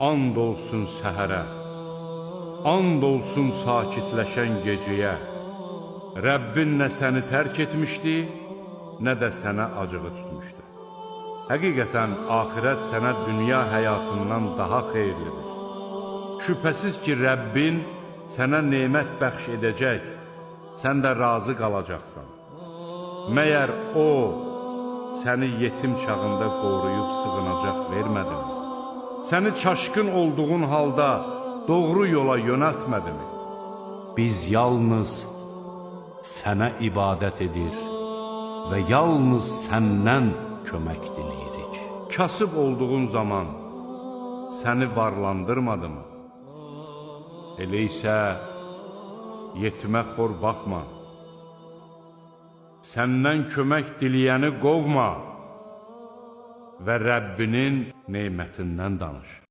And olsun səhərə, and olsun sakitləşən gecəyə. Rəbbin nə səni tərk etmişdi, nə də sənə acığı tutmuşdu. Həqiqətən, axirət sənə dünya həyatından daha xeyirlidir. Şübhəsiz ki, Rəbbin sənə nemət bəxş edəcək, sən də razı qalacaqsan. Məyər O, səni yetim çağında qoruyub sığınacaq vermədimi? Səni çaşqın olduğun halda doğru yola yönəltmədimi? Biz yalnız sənə ibadət edir və yalnız səndən kömək diləyirik. Kasıb olduğun zaman səni varlandırmadımı? Elə isə yetimə xor baxma. Səndən kömək diləyəni qovma və Rəbbinin nemətindən danış.